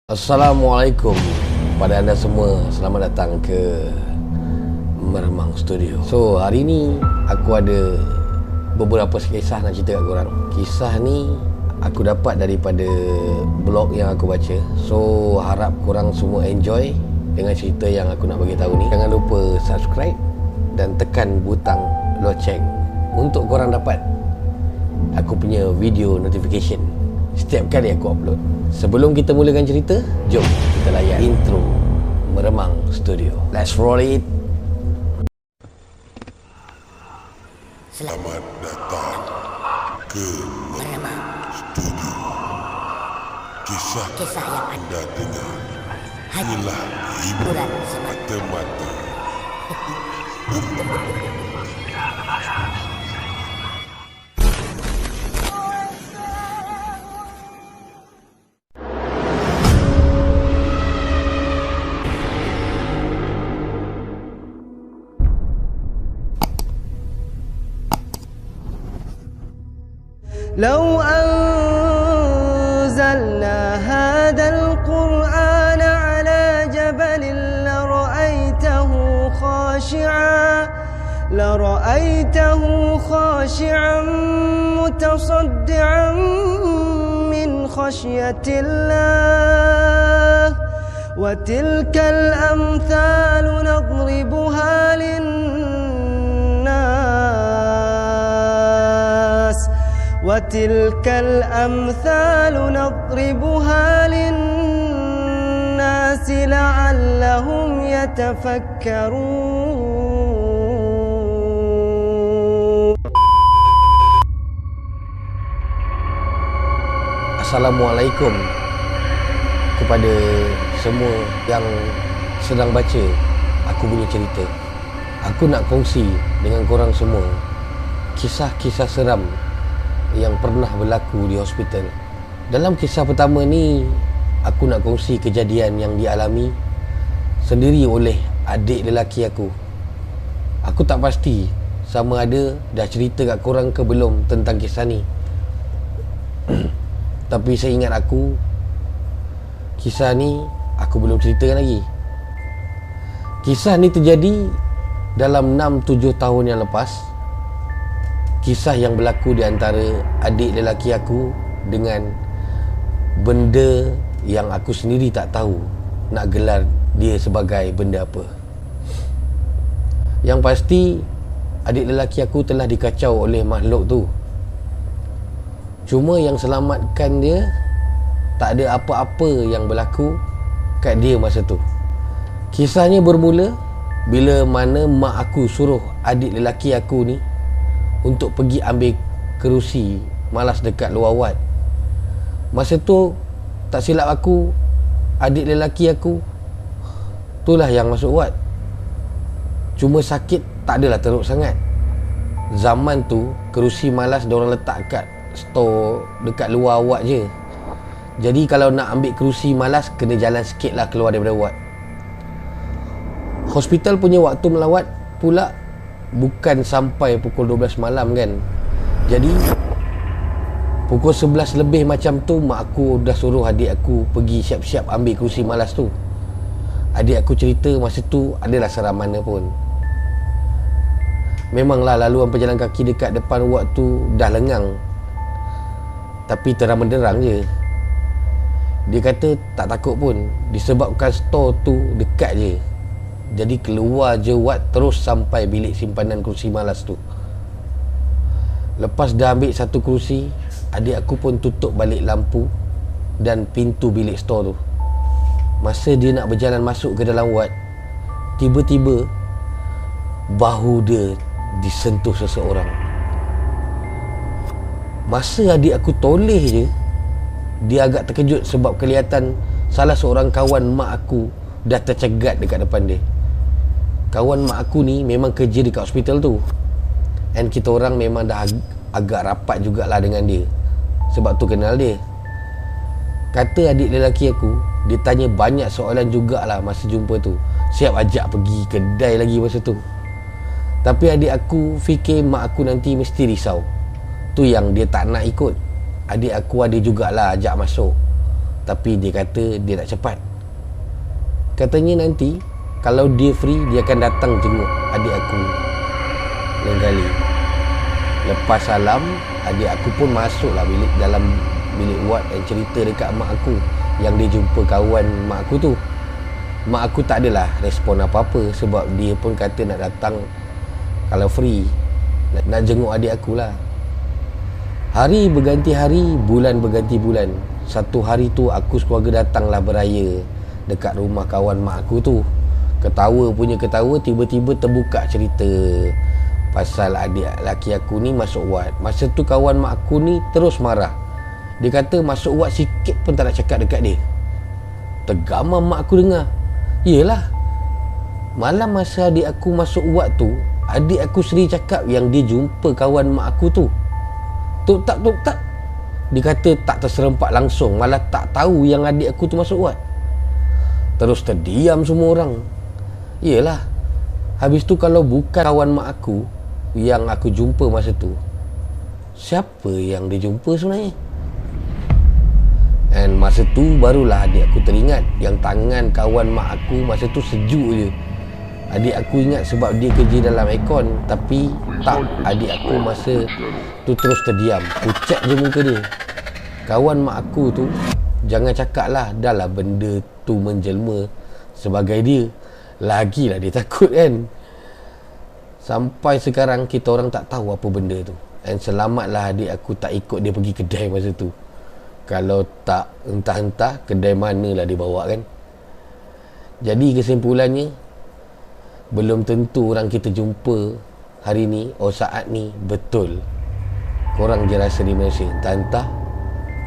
Assalamualaikum kepada anda semua. Selamat datang ke Meremang Studio. So, hari ni aku ada beberapa kisah nak cerita kat korang. Kisah ni aku dapat daripada blog yang aku baca. So, harap korang semua enjoy dengan cerita yang aku nak bagi tahu ni. Jangan lupa subscribe dan tekan butang loceng untuk korang dapat aku punya video notification setiap kali aku upload. Sebelum kita mulakan cerita, jom kita layan intro Meremang Studio. Let's roll it. Selamat datang ke Meremang Studio. Kisah yang anda dengar hanyalah hiburan semata-mata. لو أنزلنا هذا القرآن على جبل لرأيته خاشعا متصدعا من خشية الله وتلك الأمثال نضربها للناس لعلهم يتفكرون. Assalamualaikum kepada semua yang sedang baca aku punya cerita. Aku nak kongsi dengan korang semua kisah-kisah seram yang pernah berlaku di hospital. Dalam kisah pertama ni, aku nak kongsi kejadian yang dialami sendiri oleh adik lelaki aku. Aku tak pasti sama ada dah cerita kat korang ke belum tentang kisah ni. Tapi saya ingat aku, kisah ni aku belum ceritakan lagi. Kisah ni terjadi dalam 6-7 tahun yang lepas. Kisah yang berlaku di antara adik lelaki aku dengan benda yang aku sendiri tak tahu nak gelar dia sebagai benda apa. Yang pasti adik lelaki aku telah dikacau oleh makhluk tu. Cuma yang selamatkan dia, tak ada apa-apa yang berlaku kat dia masa tu. Kisahnya bermula bila mana mak aku suruh adik lelaki aku ni untuk pergi ambil kerusi malas dekat luar wad. Masa tu tak silap aku, adik lelaki aku itulah yang masuk wad. Cuma sakit tak adalah teruk sangat. Zaman tu kerusi malas diorang letak kat store dekat luar wad je. Jadi kalau nak ambil kerusi malas kena jalan sikit lah keluar daripada wad. Hospital punya waktu melawat pula bukan sampai pukul 12 malam kan. Jadi pukul 11 lebih macam tu mak aku dah suruh adik aku pergi siap-siap ambil kerusi malas tu. Adik aku cerita masa tu adalah seram mana pun. Memanglah laluan pejalan kaki dekat depan wad tu dah lengang, tapi terang benderang je. Dia kata tak takut pun disebabkan store tu dekat je. Jadi keluar je wad terus sampai bilik simpanan kerusi malas tu. Lepas dah ambil satu kerusi, adik aku pun tutup balik lampu dan pintu bilik store tu. Masa dia nak berjalan masuk ke dalam wad, tiba-tiba bahu dia disentuh seseorang. Masa adik aku toleh je, dia agak terkejut sebab kelihatan salah seorang kawan mak aku dah tercegat dekat depan dia. Kawan mak aku ni memang kerja dekat hospital tu, and kita orang memang dah agak rapat jugalah dengan dia, sebab tu kenal dia. Kata adik lelaki aku, dia tanya banyak soalan jugalah masa jumpa tu. Siap ajak pergi kedai lagi masa tu. Tapi adik aku fikir mak aku nanti mesti risau. Tu yang dia tak nak ikut. Adik aku ada jugalah ajak masuk. Tapi dia kata dia tak cepat. Katanya nanti kalau dia free, dia akan datang jenguk adik aku lain kali. Lepas salam, adik aku pun masuklah dalam bilik ward dan cerita dekat mak aku yang dia jumpa kawan mak aku tu. Mak aku tak adalah respon apa-apa sebab dia pun kata nak datang kalau free, nak jenguk adik aku lah. Hari berganti hari, bulan berganti bulan. Satu hari tu aku sekeluarga datanglah beraya dekat rumah kawan mak aku tu. Ketawa punya ketawa, tiba-tiba terbuka cerita pasal adik laki aku ni masuk ward. Masa tu kawan mak aku ni terus marah. Dia kata masuk ward sikit pun tak nak cakap dekat dia. Tergamam mak aku dengar. Yelah, malam masa adik aku masuk ward tu, adik aku sendiri cakap yang dia jumpa kawan mak aku tu. Tuk tak. Dia kata tak terserempak langsung, malah tak tahu yang adik aku tu masuk ward. Terus terdiam semua orang. Yelah, habis tu kalau bukan kawan mak aku yang aku jumpa masa tu, siapa yang dia jumpa sebenarnya? Dan masa tu barulah adik aku teringat yang tangan kawan mak aku masa tu sejuk je. Adik aku ingat sebab dia kerja dalam aircon. Tapi tak, adik aku masa tu terus terdiam, pucat je muka dia. Kawan mak aku tu, jangan cakap lah, dah lah benda tu menjelma sebagai dia. Lagilah dia takut kan. Sampai sekarang kita orang tak tahu apa benda tu. Dan selamatlah adik aku tak ikut dia pergi kedai masa tu. Kalau tak, entah-entah kedai mana lah dia bawa kan. Jadi kesimpulannya, belum tentu orang kita jumpa hari ni, saat ni betul. Korang je rasa dia manusia, entah-entah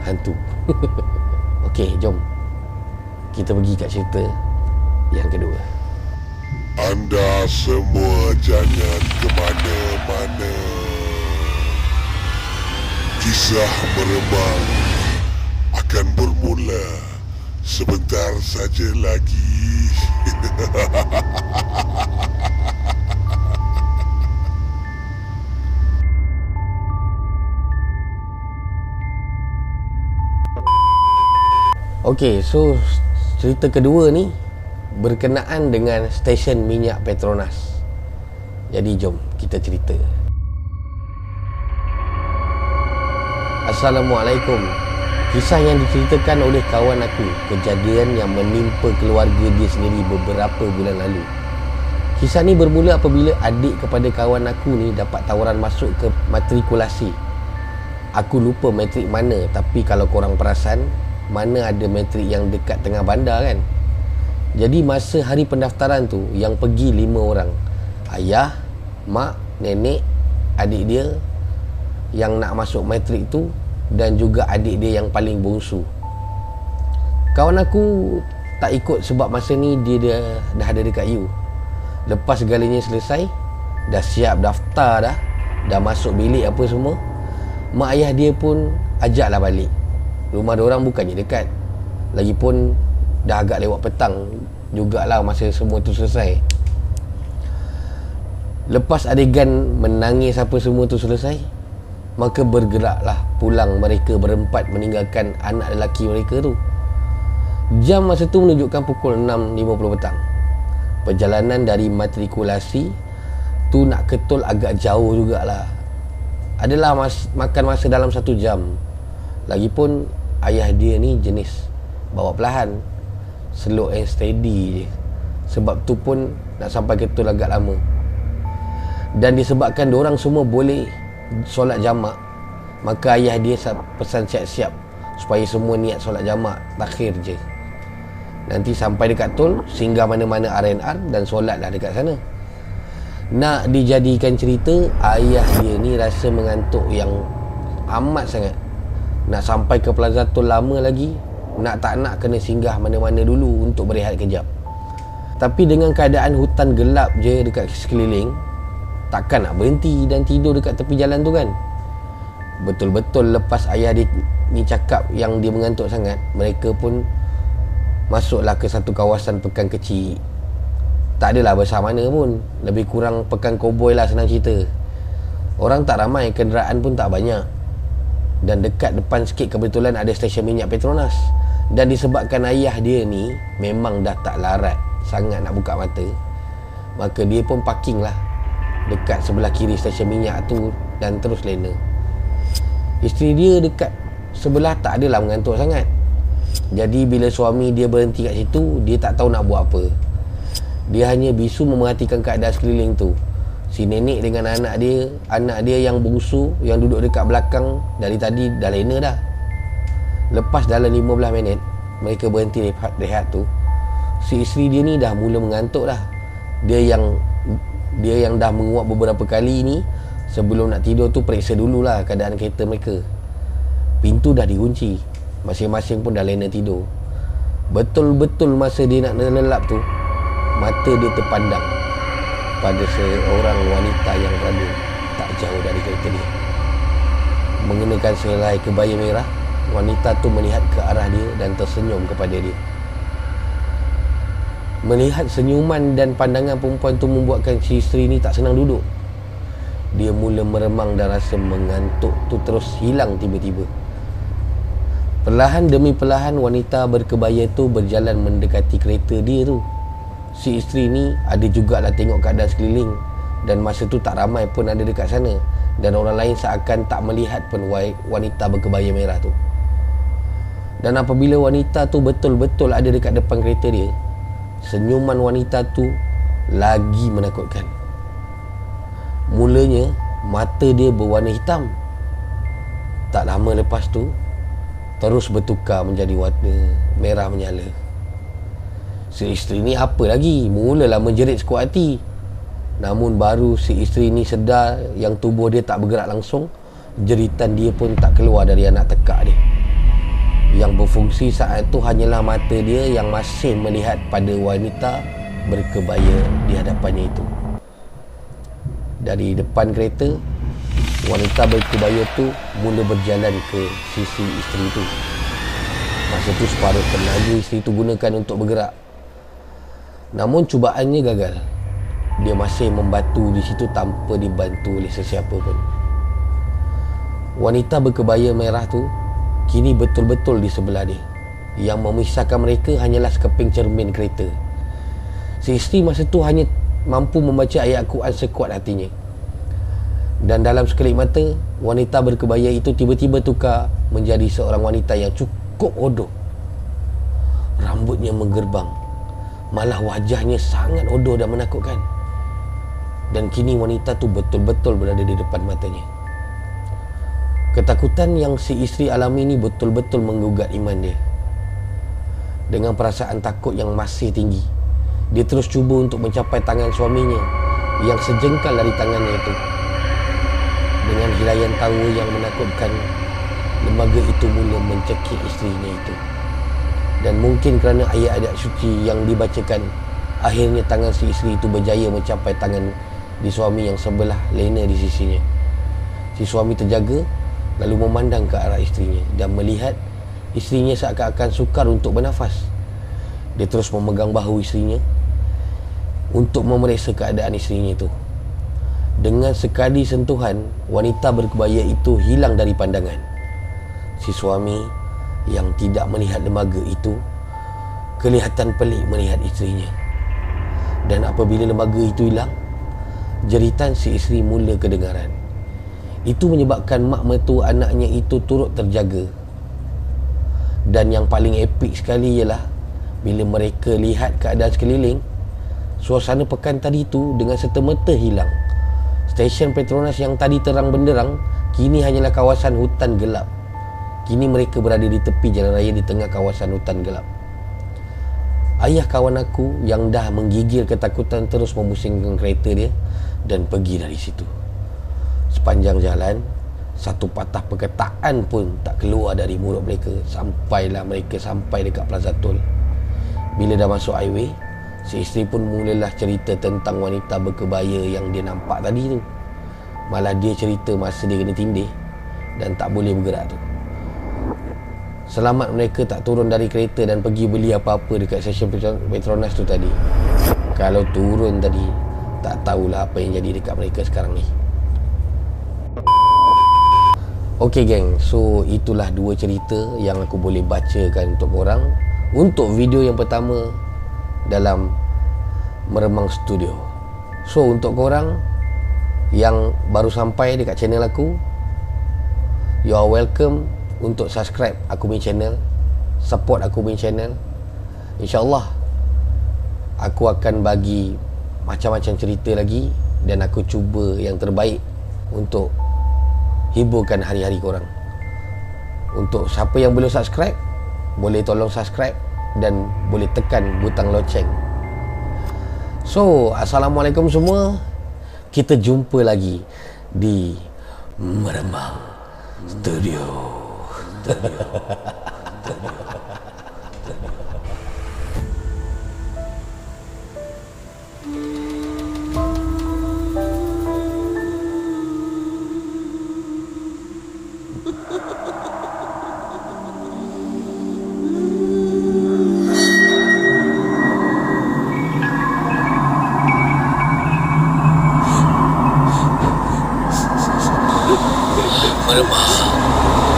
hantu. Okey, jom kita pergi kat cerita yang kedua. Anda semua jangan ke mana-mana. Kisah meremang akan bermula sebentar saja lagi. Okey, so cerita kedua ni berkenaan dengan stesen minyak Petronas. Jadi jom kita cerita. Assalamualaikum. Kisah yang diceritakan oleh kawan aku, kejadian yang menimpa keluarga dia sendiri beberapa bulan lalu. Kisah ni bermula apabila adik kepada kawan aku ni dapat tawaran masuk ke matrikulasi. Aku lupa matrik mana, tapi kalau korang perasan, mana ada matrik yang dekat tengah bandar kan. Jadi masa hari pendaftaran tu, yang pergi 5 orang. Ayah, mak, nenek, adik dia yang nak masuk matrik tu, dan juga adik dia yang paling bongsu. Kawan aku tak ikut sebab masa ni dia dah ada dekat U. Lepas segalanya selesai, dah siap daftar dah masuk bilik apa semua, mak ayah dia pun ajaklah balik. Rumah diorang bukannya dekat, lagipun dah agak lewat petang jugalah masa semua tu selesai. Lepas adegan menangis apa semua tu selesai, maka bergeraklah pulang mereka berempat meninggalkan anak lelaki mereka tu. Jam masa tu menunjukkan pukul 6.50 petang. Perjalanan dari matrikulasi tu nak ketul agak jauh jugalah. Adalah makan masa dalam 1 jam. Lagipun ayah dia ni jenis bawa perlahan, slow and steady je. Sebab tu pun nak sampai ketul agak lama. Dan disebabkan diorang semua boleh solat jamak, maka ayah dia pesan siap-siap supaya semua niat solat jamak takhir je. Nanti sampai dekat tol, singgah mana-mana R&R dan solatlah dekat sana. Nak dijadikan cerita, ayah dia ni rasa mengantuk yang amat sangat. Nak sampai ke Plaza Tol lama lagi, nak tak nak kena singgah mana-mana dulu untuk berehat kejap. Tapi dengan keadaan hutan gelap je dekat sekeliling, takkan nak berhenti dan tidur dekat tepi jalan tu kan. Betul-betul lepas ayah dia ni cakap yang dia mengantuk sangat, mereka pun masuklah ke satu kawasan pekan kecil. Tak adalah besar mana pun, lebih kurang pekan koboi lah, senang cerita. Orang tak ramai, kenderaan pun tak banyak. Dan dekat depan sikit kebetulan ada stesen minyak Petronas. Dan disebabkan ayah dia ni memang dah tak larat sangat nak buka mata, maka dia pun parking lah dekat sebelah kiri stesen minyak tu dan terus lena. Isteri dia dekat sebelah tak adalah mengantuk sangat. Jadi bila suami dia berhenti kat situ, dia tak tahu nak buat apa. Dia hanya bisu memerhatikan keadaan sekeliling tu. Si nenek dengan anak dia yang bungsu yang duduk dekat belakang dari tadi dah lena dah. Lepas dalam 15 minit mereka berhenti rehat tu, si isteri dia ni dah mula mengantuk dah. Dia yang dah menguap beberapa kali ni, sebelum nak tidur tu periksa dululah keadaan kereta mereka. Pintu dah dikunci, masing-masing pun dah lena tidur. Betul-betul masa dia nak lelap tu, mata dia terpandang pada seorang wanita yang berada tak jauh dari kereta dia. Mengenakan sehelai kebaya merah, wanita tu melihat ke arah dia dan tersenyum kepada dia. Melihat senyuman dan pandangan perempuan tu membuatkan si isteri ni tak senang duduk. Dia mula meremang dan rasa mengantuk tu terus hilang tiba-tiba. Perlahan demi perlahan wanita berkebaya tu berjalan mendekati kereta dia tu. Si isteri ni ada jugalah tengok keadaan sekeliling, dan masa tu tak ramai pun ada dekat sana, dan orang lain seakan tak melihat pun wanita berkebaya merah tu. Dan apabila wanita tu betul-betul ada dekat depan kereta dia, senyuman wanita tu lagi menakutkan. Mulanya mata dia berwarna hitam. Tak lama lepas tu terus bertukar menjadi warna merah menyala. Si isteri ni apa lagi, mulalah menjerit sekuat hati. Namun baru si isteri ni sedar yang tubuh dia tak bergerak langsung, jeritan dia pun tak keluar dari anak tekak dia. Yang berfungsi saat itu hanyalah mata dia yang masih melihat pada wanita berkebaya di hadapannya itu. Dari depan kereta, wanita berkebaya tu mula berjalan ke sisi isteri tu. Masa tu separuh tenaga isteri tu gunakan untuk bergerak. Namun cubaannya gagal. Dia masih membatu di situ tanpa dibantu oleh sesiapa pun. Wanita berkebaya merah tu kini betul-betul di sebelah dia. Yang memisahkan mereka hanyalah sekeping cermin kereta. Si isteri masa tu hanya mampu membaca ayat Al-Quran sekuat hatinya. Dan dalam sekelip mata, wanita berkebaya itu tiba-tiba tukar menjadi seorang wanita yang cukup hodoh. Rambutnya menggerbang, malah wajahnya sangat hodoh dan menakutkan. Dan kini wanita tu betul-betul berada di depan matanya. Ketakutan yang si isteri alami ni betul-betul menggugat iman dia. Dengan perasaan takut yang masih tinggi, dia terus cuba untuk mencapai tangan suaminya yang sejengkal dari tangannya itu. Dengan hilaian tawa yang menakutkan, lembaga itu mula mencekik isterinya itu. Dan mungkin kerana ayat-ayat suci yang dibacakan, akhirnya tangan si isteri itu berjaya mencapai tangan di suami yang sebelah lena di sisinya. Si suami terjaga lalu memandang ke arah isterinya dan melihat isterinya seakan-akan sukar untuk bernafas. Dia terus memegang bahu isterinya untuk memeriksa keadaan isterinya itu. Dengan sekali sentuhan, wanita berkebaya itu hilang dari pandangan. Si suami yang tidak melihat lembaga itu kelihatan pelik melihat isterinya. Dan apabila lembaga itu hilang, jeritan si isteri mula kedengaran. Itu menyebabkan mak mertua anaknya itu turut terjaga. Dan yang paling epik sekali ialah bila mereka lihat keadaan sekeliling, suasana pekan tadi itu dengan serta-merta hilang. Stesen Petronas yang tadi terang benderang kini hanyalah kawasan hutan gelap. Kini mereka berada di tepi jalan raya di tengah kawasan hutan gelap. Ayah kawan aku yang dah menggigil ketakutan terus memusingkan kereta dia dan pergi dari situ. Sepanjang jalan, satu patah perkataan pun tak keluar dari mulut mereka sampailah mereka sampai dekat Plaza Tol. Bila dah masuk highway, si isteri pun mulalah cerita tentang wanita berkebaya yang dia nampak tadi tu. Malah dia cerita masa dia kena tindih dan tak boleh bergerak tu. Selamat mereka tak turun dari kereta dan pergi beli apa-apa dekat stesen Petronas tu tadi. Kalau turun tadi, tak tahulah apa yang jadi dekat mereka sekarang ni. Okey geng, so itulah dua cerita yang aku boleh bacakan untuk korang untuk video yang pertama dalam Meremang Studio. So untuk korang yang baru sampai dekat channel aku, you are welcome untuk subscribe aku punya channel, support aku punya channel. InsyaAllah aku akan bagi macam-macam cerita lagi dan aku cuba yang terbaik untuk hiburkan hari-hari korang. Untuk siapa yang belum subscribe, boleh tolong subscribe dan boleh tekan butang loceng. So, Assalamualaikum semua. Kita jumpa lagi di Meremang Studio. Meremang